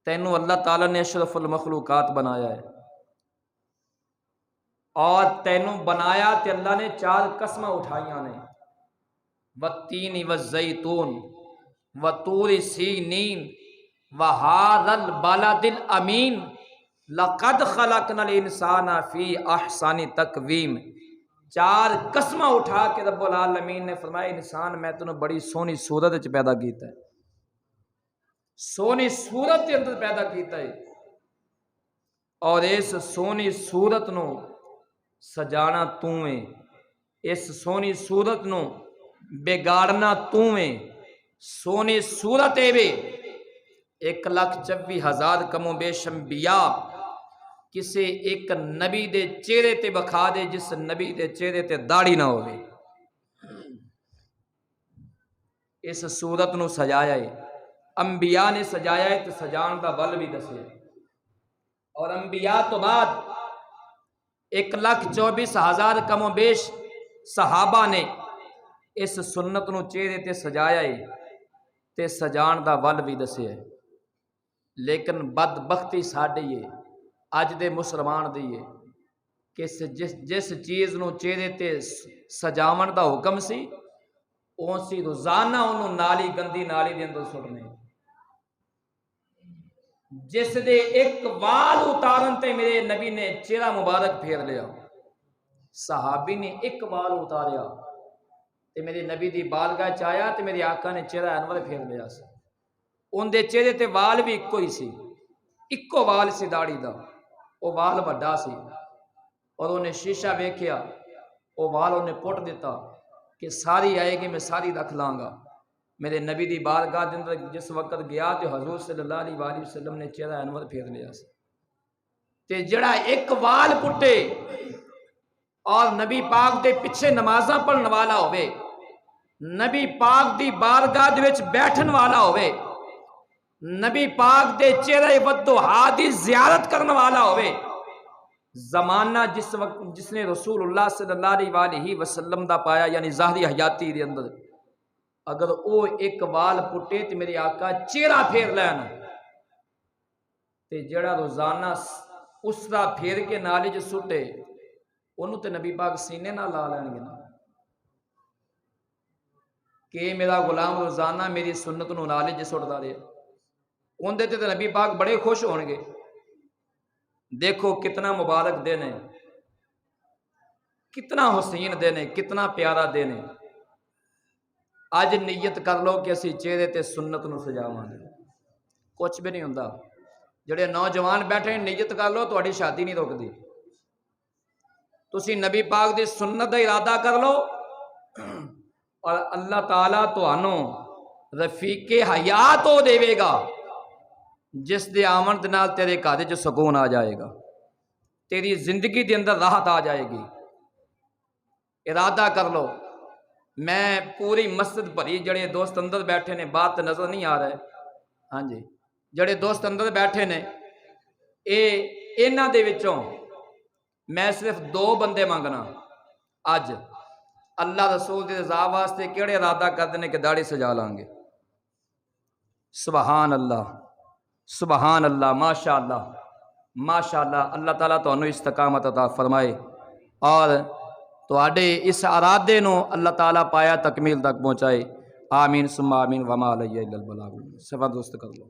تینوں اللہ تعالیٰ نے اشرف المخلوقات بنایا ہے، اور تینوں بنایا تے اللہ نے 4 قسماں اٹھائیاں نے، والتین والزیتون وطور سینین وہذا البلد الامین لقد خلقنا الانسان فی احسن تقویم۔ 4 قسماں اٹھا کے رب العالمین نے فرمایا انسان میں تینوں بڑی سونی صورت وچ پیدا کیتا ہے، سونی صورت کے اندر پیدا کیتا ہے، اور اس سونی صورت نو سجانا تو ہے، اس سونی صورت نو بگاڑنا تو ہے۔ سونی صورت اے وے 1,24,000 کم و بیش انبیاء کسے ایک نبی دے چہرے تے بکھا دے جس نبی دے چہرے تے داڑھی نہ ہوئے، اس صورت نو سجایا ہے، انبیاء نے سجایا ہے تو سجان دا ول بھی دسے، اور انبیاء تو بعد 1,24,000 کم و بیش صحابہ نے اس سنت نو چہرے تے سجایا ہے تے سجان دا ول بھی دسے ہے۔ لیکن بدبختی ساڈی ہے اج دے مسلمان دی ہے کہ جس چیز نو چہرے تے سجاون دا حکم سی اسی روزانہ انہوں نالی گندی نالی دے اندر سٹنے، جس دے ایک وال اتارن تے میرے نبی نے چہرہ مبارک پھیر لیا، صحابی نے ایک وال اتاریا تے میرے نبی دی بارگاہ چایا تے میرے آقا نے چہرہ انور پھیر لیا سی، ان دے چہرے تے وال بھی ایکو ہی سی، ایکو وال سی داڑھی دا، وہ وال بڑا سی، اور انہیں شیشہ ویکھیا وہ وال انہیں پٹ دیتا کہ ساری آئے گی میں ساری رکھ لاں گا۔ میرے نبی دی بارگاہ دے اندر جس وقت گیا تو حضور صلی اللہ علیہ وآلہ وسلم نے چہرہ انور پھیر لیا سی، تے جڑا ایک وال پٹے اور نبی پاک دے پیچھے نمازاں پڑھن والا ہوئے، نبی پاک دی بارگاہ دے وچ بیٹھن والا ہوئے، نبی پاک دے چہرے ودھا دی زیارت کرن والا ہوئے، زمانہ جس نے رسول اللہ صلی اللہ علیہ وآلہ وسلم دا پایا یعنی ظاہری حیاتی دے اندر، اگر او ایک وال پٹے تو میرے آقا چہرہ پھیر لینا تے جڑا روزانہ اس طرح پھیر کے نالے جو سٹے انہوں تے نبی پاک سینے نہ لا لین گے نا کہ میرا غلام روزانہ میری سنت نو نالے جو سٹدا رہے، ان دے تے نبی پاک بڑے خوش ہون گے۔ دیکھو کتنا مبارک دن ہے، کتنا حسین دن ہے، کتنا پیارا دن ہے۔ اج نیت کر لو کہ اسی چہرے تے سنت نو سجاواں گے، کچھ بھی نہیں ہوندا۔ جڑے نوجوان بیٹھے نیت کر لو تہاڈی شادی نہیں رکدی، تسی نبی پاک دی سنت دا ارادہ کر لو اور اللہ تعالیٰ تہانوں رفیق حیات ہو دے گا جس دے آمن دے نال تیرے گھر وچ سکون آ جائے گا، تیری زندگی دے اندر راحت آ جائے گی۔ ارادہ کر لو۔ میں پوری مسجد بھری جڑے دوست اندر بیٹھے نے، بات نظر نہیں آ رہا ہے، ہاں جی جڑے دوست اندر بیٹھے نے انہاں دے وچوں میں صرف 2 بندے مانگنا اج اللہ رسول دی رضا واسطے کیڑے ارادہ کردے نے کہ داڑھی سجا لیں گے۔ سبحان اللہ سبحان اللہ، ماشاء اللہ ماشاء اللہ۔ اللہ تعالیٰ تانوں استقامت عطا فرمائے اور تواڈے اس ارادے نو اللہ تعالیٰ پایا تکمیل تک پہنچائے، آمین ثم آمین، وما علیہ الا البلاغ۔ سب درست کر لو۔